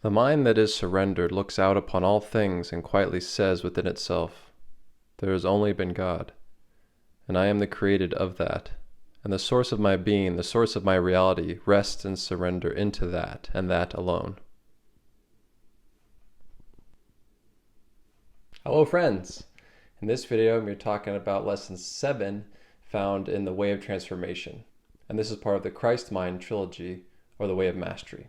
The mind that is surrendered looks out upon all things and quietly says within itself, "There has only been God, and I am the created of that, and the source of my being, the source of my reality, rests and surrender into that and that alone." Hello friends! In this video I'm going to be talking about lesson 7 found in the Way of Transformation. And this is part of the Christ Mind trilogy, or the Way of Mastery.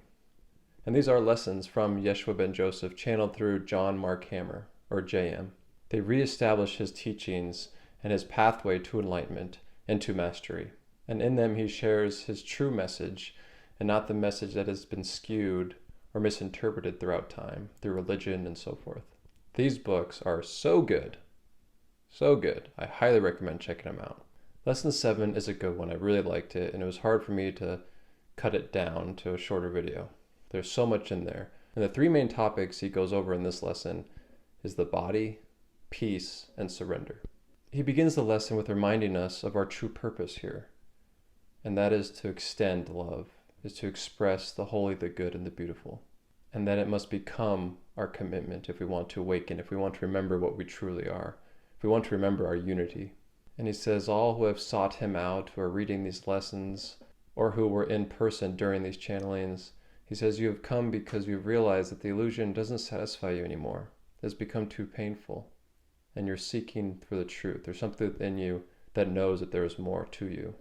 And these are lessons from Jeshua ben Joseph channeled through JON MARC HAMMER, or Jayem. They reestablish his teachings and his pathway to enlightenment and to mastery. And in them he shares his true message and not the message that has been skewed or misinterpreted throughout time through religion and so forth. These books are so good. So good. I highly recommend checking them out. Lesson 7 is a good one. I really liked it, and it was hard for me to cut it down to a shorter video. There's so much in there. And the 3 main topics he goes over in this lesson is the body, peace, and surrender. He begins the lesson with reminding us of our true purpose here. And that is to extend love, is to express the holy, the good, and the beautiful. And that it must become our commitment if we want to awaken, if we want to remember what we truly are, if we want to remember our unity. And he says all who have sought him out, who are reading these lessons, or who were in person during these channelings, he says you have come because you've realized that the illusion doesn't satisfy you anymore. It has become too painful. And you're seeking for the truth. There's something within you that knows that there is more to you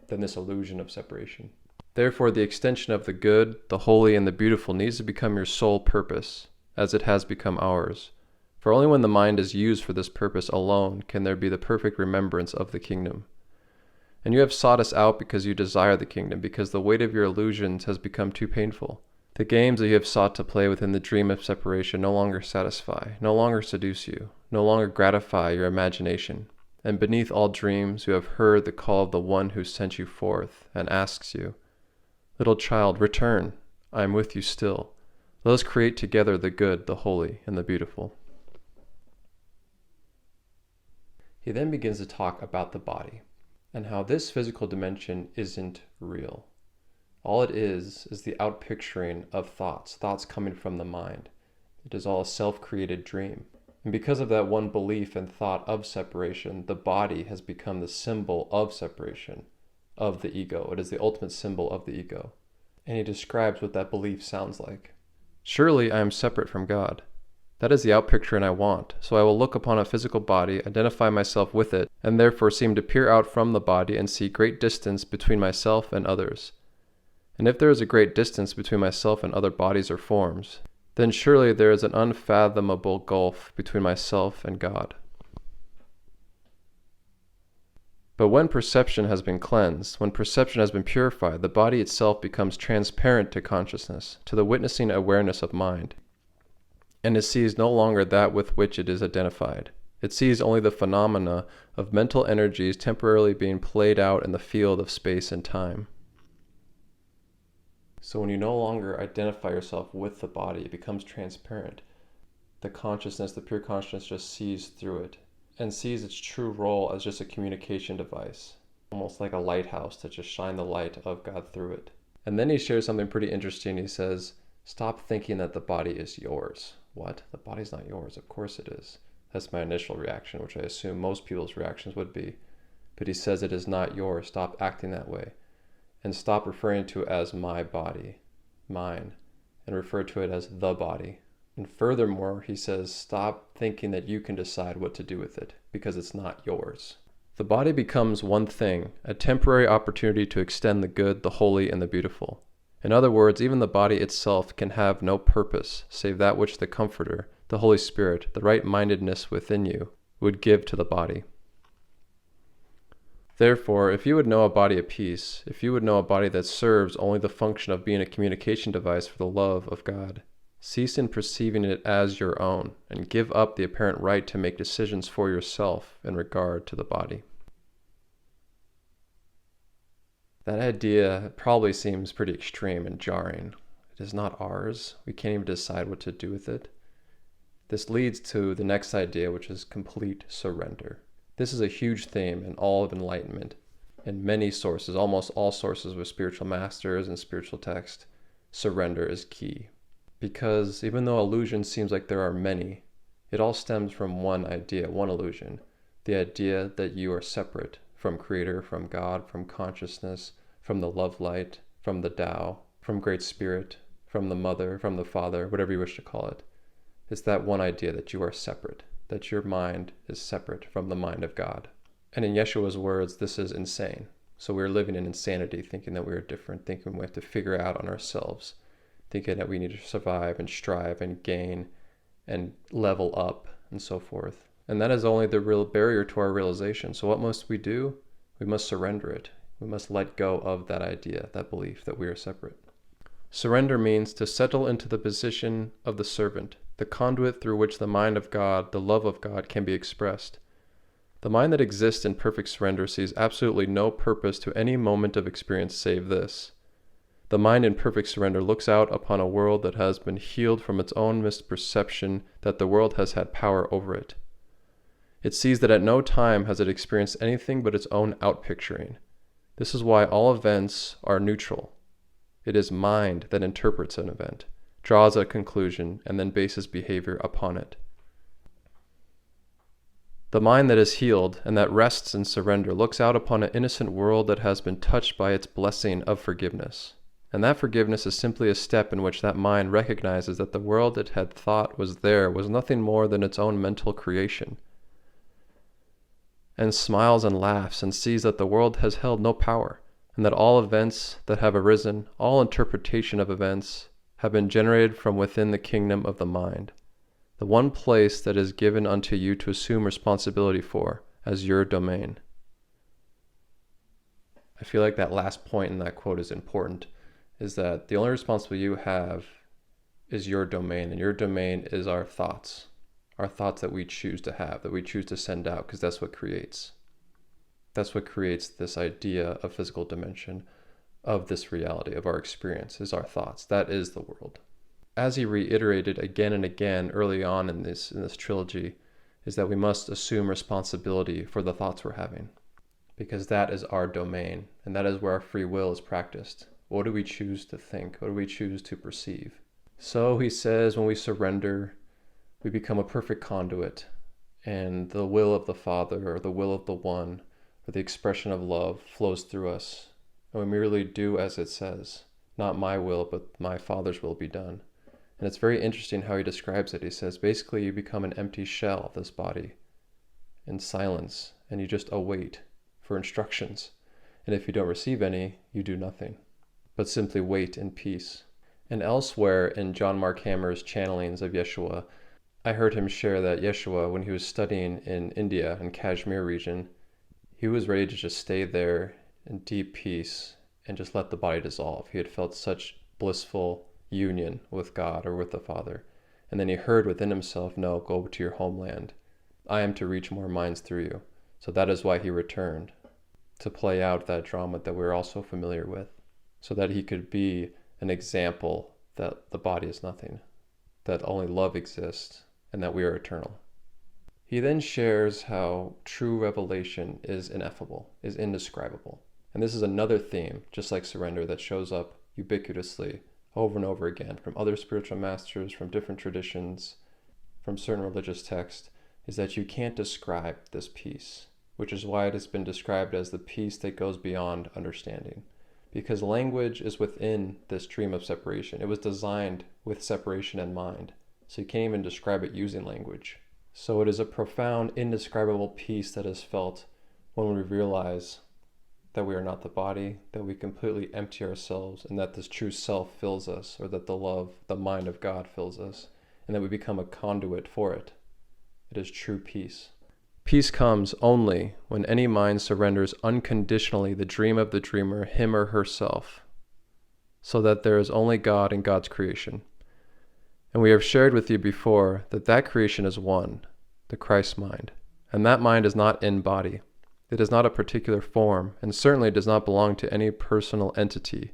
than this illusion of separation. Therefore, the extension of the good, the holy, and the beautiful needs to become your sole purpose, as it has become ours. For only when the mind is used for this purpose alone can there be the perfect remembrance of the kingdom. And you have sought us out because you desire the kingdom, because the weight of your illusions has become too painful. The games that you have sought to play within the dream of separation no longer satisfy, no longer seduce you, no longer gratify your imagination. And beneath all dreams you have heard the call of the one who sent you forth and asks you, "Little child, return. I am with you still. Let us create together the good, the holy, and the beautiful." He then begins to talk about the body and how this physical dimension isn't real. All it is the outpicturing of thoughts coming from the mind. It is all a self-created dream. And because of that one belief and thought of separation, the body has become the symbol of separation, of the ego. It is the ultimate symbol of the ego. And he describes what that belief sounds like. "Surely I am separate from God. That is the outpicturing I want, so I will look upon a physical body, identify myself with it, and therefore seem to peer out from the body and see great distance between myself and others. And if there is a great distance between myself and other bodies or forms, then surely there is an unfathomable gulf between myself and God. But when perception has been cleansed, when perception has been purified, the body itself becomes transparent to consciousness, to the witnessing awareness of mind. And it sees no longer that with which it is identified. It sees only the phenomena of mental energies temporarily being played out in the field of space and time." So when you no longer identify yourself with the body, it becomes transparent. The consciousness, the pure consciousness, just sees through it and sees its true role as just a communication device, almost like a lighthouse to just shine the light of God through it. And then he shares something pretty interesting. He says, "Stop thinking that the body is yours." What? The body's not yours. Of course it is. That's my initial reaction, which I assume most people's reactions would be. But he says it is not yours. Stop acting that way. And stop referring to it as my body, mine, and refer to it as the body. And furthermore, he says, stop thinking that you can decide what to do with it, because it's not yours. The body becomes one thing, a temporary opportunity to extend the good, the holy, and the beautiful. In other words, even the body itself can have no purpose save that which the Comforter, the Holy Spirit, the right-mindedness within you, would give to the body. Therefore, if you would know a body at peace, if you would know a body that serves only the function of being a communication device for the love of God, cease in perceiving it as your own, and give up the apparent right to make decisions for yourself in regard to the body. That idea probably seems pretty extreme and jarring. It is not ours. We can't even decide what to do with it. This leads to the next idea, which is complete surrender. This is a huge theme in all of enlightenment. In many sources, almost all sources with spiritual masters and spiritual text, surrender is key. Because even though illusion seems like there are many, it all stems from one idea, one illusion. The idea that you are separate from Creator, from God, from consciousness, from the love light, from the Tao, from Great Spirit, from the Mother, from the Father, whatever you wish to call it. It's that one idea that you are separate, that your mind is separate from the mind of God. And in Yeshua's words, this is insane. So we're living in insanity, thinking that we're different, thinking we have to figure it out on ourselves, thinking that we need to survive and strive and gain and level up and so forth. And that is only the real barrier to our realization. So what must we do? We must surrender it. We must let go of that idea, that belief that we are separate. Surrender means to settle into the position of the servant, the conduit through which the mind of God, the love of God, can be expressed. The mind that exists in perfect surrender sees absolutely no purpose to any moment of experience save this. The mind in perfect surrender looks out upon a world that has been healed from its own misperception that the world has had power over it. It sees that at no time has it experienced anything but its own outpicturing. This is why all events are neutral. It is mind that interprets an event, draws a conclusion, and then bases behavior upon it. The mind that is healed and that rests in surrender looks out upon an innocent world that has been touched by its blessing of forgiveness. And that forgiveness is simply a step in which that mind recognizes that the world it had thought was there was nothing more than its own mental creation, and smiles and laughs and sees that the world has held no power, and that all events that have arisen, all interpretation of events, have been generated from within the kingdom of the mind, the one place that is given unto you to assume responsibility for as your domain. I feel like that last point in that quote is important, is that the only responsibility you have is your domain, and your domain is our thoughts that we choose to have, that we choose to send out, because that's what creates. That's what creates this idea of physical dimension, of this reality, of our experience, is our thoughts. That is the world. As he reiterated again and again early on in this trilogy, is that we must assume responsibility for the thoughts we're having, because that is our domain, and that is where our free will is practiced. What do we choose to think? What do we choose to perceive? So he says when we surrender, we become a perfect conduit, and the will of the Father, or the will of the One, or the expression of love flows through us, and we merely do as it says. Not my will, but my Father's will be done. And it's very interesting how he describes it. He says, basically you become an empty shell of this body in silence, and you just await for instructions. And if you don't receive any, you do nothing, but simply wait in peace. And elsewhere in JON MARC HAMMER's channelings of Yeshua, I heard him share that Yeshua, when he was studying in India and Kashmir region, he was ready to just stay there in deep peace and just let the body dissolve. He had felt such blissful union with God or with the Father. And then he heard within himself, no, go to your homeland. I am to reach more minds through you. So that is why he returned, to play out that drama that we're also familiar with, so that he could be an example that the body is nothing, that only love exists, and that we are eternal. He then shares how true revelation is ineffable, is indescribable. And this is another theme, just like surrender, that shows up ubiquitously over and over again from other spiritual masters, from different traditions, from certain religious texts, is that you can't describe this peace, which is why it has been described as the peace that goes beyond understanding. Because language is within this dream of separation. It was designed with separation in mind, so you can't even describe it using language. So it is a profound, indescribable peace that is felt when we realize that we are not the body, that we completely empty ourselves, and that this true self fills us, or that the love, the mind of God fills us, and that we become a conduit for it. It is true peace. Peace comes only when any mind surrenders unconditionally the dream of the dreamer, him or herself, so that there is only God and God's creation. And we have shared with you before that that creation is one, the Christ mind, and that mind is not in body. It is not a particular form, and certainly does not belong to any personal entity.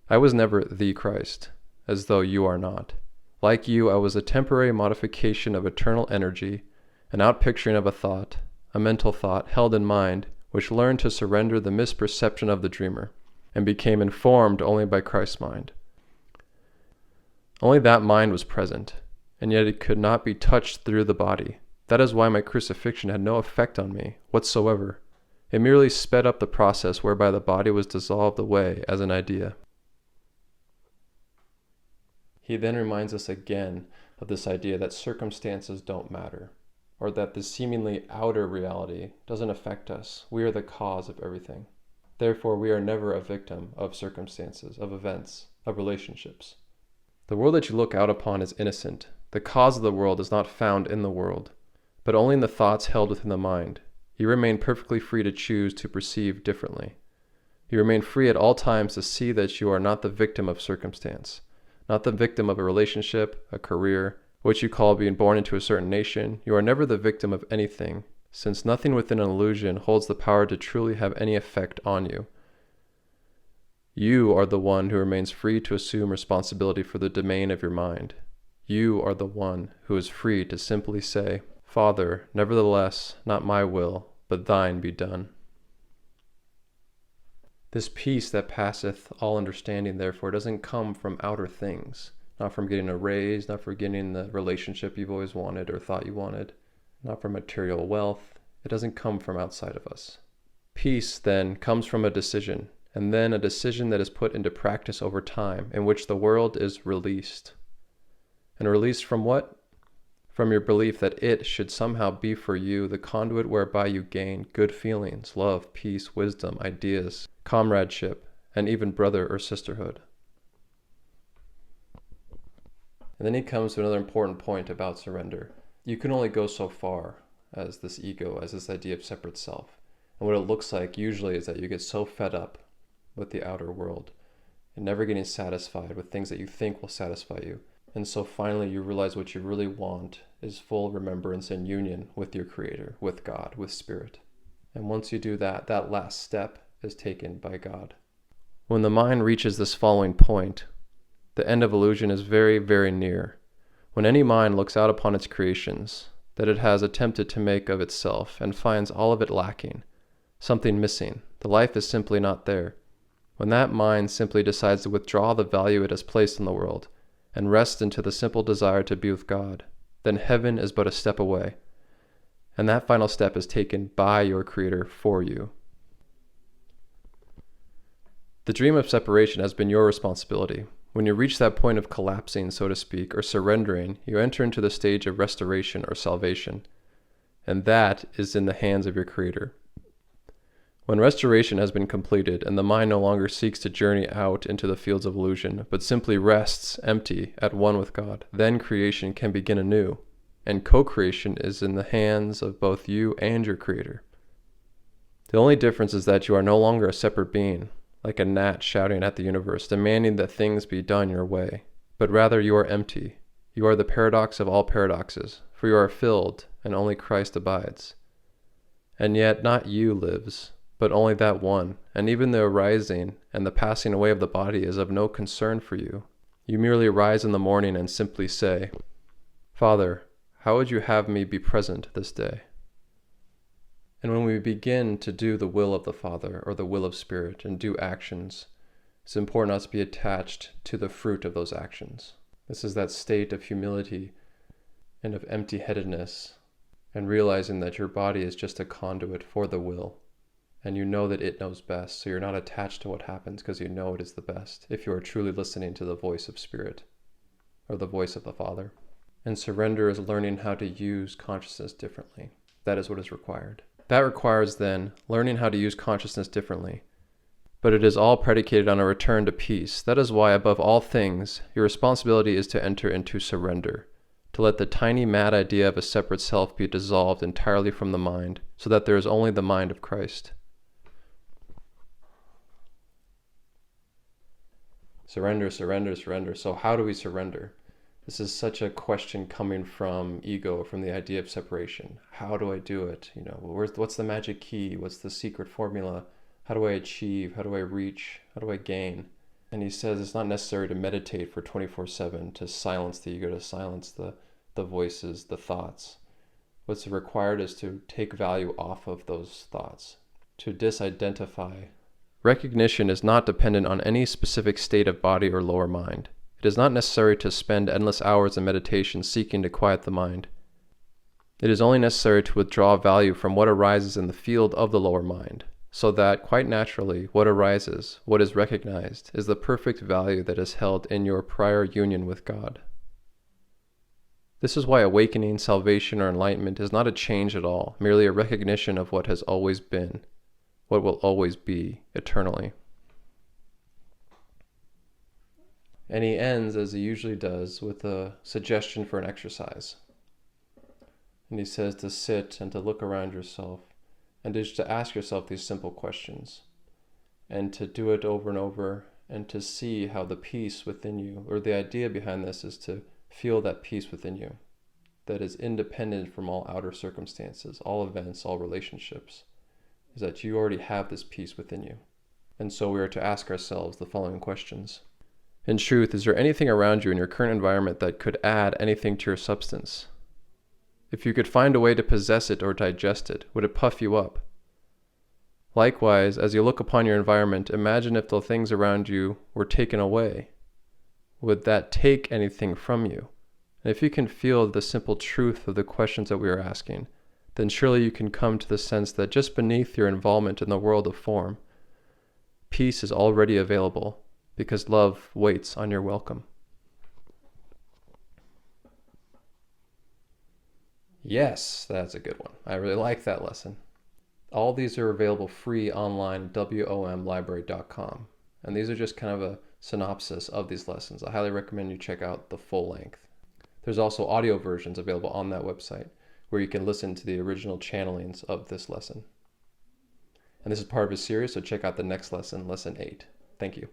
I was never the Christ, as though you are not. Like you, I was a temporary modification of eternal energy, an outpicturing of a thought, a mental thought held in mind, which learned to surrender the misperception of the dreamer, and became informed only by Christ's mind. Only that mind was present, and yet it could not be touched through the body. That is why my crucifixion had no effect on me whatsoever. It merely sped up the process whereby the body was dissolved away as an idea. He then reminds us again of this idea that circumstances don't matter, or that the seemingly outer reality doesn't affect us. We are the cause of everything. Therefore, we are never a victim of circumstances, of events, of relationships. The world that you look out upon is innocent. The cause of the world is not found in the world, but only in the thoughts held within the mind. You remain perfectly free to choose to perceive differently. You remain free at all times to see that you are not the victim of circumstance, not the victim of a relationship, a career, what you call being born into a certain nation. You are never the victim of anything, since nothing within an illusion holds the power to truly have any effect on you. You are the one who remains free to assume responsibility for the domain of your mind. You are the one who is free to simply say, "Father, nevertheless, not my will, but thine be done." This peace that passeth all understanding, therefore, doesn't come from outer things, not from getting a raise, not from getting the relationship you've always wanted or thought you wanted, not from material wealth. It doesn't come from outside of us. Peace, then, comes from a decision, and then a decision that is put into practice over time, in which the world is released. And released from what? From your belief that it should somehow be for you the conduit whereby you gain good feelings, love, peace, wisdom, ideas, comradeship, and even brother or sisterhood. And then he comes to another important point about surrender. You can only go so far as this ego, as this idea of separate self. And what it looks like usually is that you get so fed up with the outer world and never getting satisfied with things that you think will satisfy you. And so finally you realize what you really want is full remembrance and union with your Creator, with God, with Spirit. And once you do that, that last step is taken by God. When the mind reaches this following point, the end of illusion is very, very near. When any mind looks out upon its creations that it has attempted to make of itself and finds all of it lacking, something missing, the life is simply not there. When that mind simply decides to withdraw the value it has placed in the world and rest into the simple desire to be with God, then heaven is but a step away. And that final step is taken by your Creator for you. The dream of separation has been your responsibility. When you reach that point of collapsing, so to speak, or surrendering, you enter into the stage of restoration or salvation. And that is in the hands of your Creator. When restoration has been completed and the mind no longer seeks to journey out into the fields of illusion, but simply rests empty at one with God, then creation can begin anew, and co-creation is in the hands of both you and your Creator. The only difference is that you are no longer a separate being, like a gnat shouting at the universe, demanding that things be done your way, but rather you are empty. You are the paradox of all paradoxes, for you are filled, and only Christ abides. And yet not you lives, but only that one, and even the arising and the passing away of the body is of no concern for you. You merely rise in the morning and simply say, "Father, how would you have me be present this day?" And when we begin to do the will of the Father or the will of Spirit and do actions, it's important not to be attached to the fruit of those actions. This is that state of humility and of empty-headedness, and realizing that your body is just a conduit for the will. And you know that it knows best, so you're not attached to what happens because you know it is the best, if you are truly listening to the voice of Spirit, or the voice of the Father. And surrender is learning how to use consciousness differently. That is what is required. That requires, then, learning how to use consciousness differently. But it is all predicated on a return to peace. That is why, above all things, your responsibility is to enter into surrender, to let the tiny mad idea of a separate self be dissolved entirely from the mind, so that there is only the mind of Christ. Surrender, surrender, surrender. So how do we surrender? This is such a question coming from ego, from the idea of separation. How do I do it? What's the magic key? What's the secret formula? How do I achieve? How do I reach? How do I gain? And he says it's not necessary to meditate for 24/7, to silence the ego, to silence the voices, the thoughts. What's required is to take value off of those thoughts, to disidentify. Recognition is not dependent on any specific state of body or lower mind. It is not necessary to spend endless hours in meditation seeking to quiet the mind. It is only necessary to withdraw value from what arises in the field of the lower mind, so that, quite naturally, what arises, what is recognized, is the perfect value that is held in your prior union with God. This is why awakening, salvation, or enlightenment is not a change at all, merely a recognition of what has always been, what will always be, eternally. And he ends, as he usually does, with a suggestion for an exercise. And he says to sit and to look around yourself, and just to ask yourself these simple questions, and to do it over and over, and to see how the peace within you, or the idea behind this is to feel that peace within you that is independent from all outer circumstances, all events, all relationships, is that you already have this peace within you. And so we are to ask ourselves the following questions. In truth, is there anything around you in your current environment that could add anything to your substance? If you could find a way to possess it or digest it, would it puff you up? Likewise, as you look upon your environment, imagine if the things around you were taken away. Would that take anything from you? And if you can feel the simple truth of the questions that we are asking, then surely you can come to the sense that just beneath your involvement in the world of form, peace is already available, because love waits on your welcome. Yes, that's a good one. I really like that lesson. All these are available free online at womlibrary.com. And these are just kind of a synopsis of these lessons. I highly recommend you check out the full length. There's also audio versions available on that website where you can listen to the original channelings of this lesson. And this is part of a series, so check out the next lesson, Lesson 8. Thank you.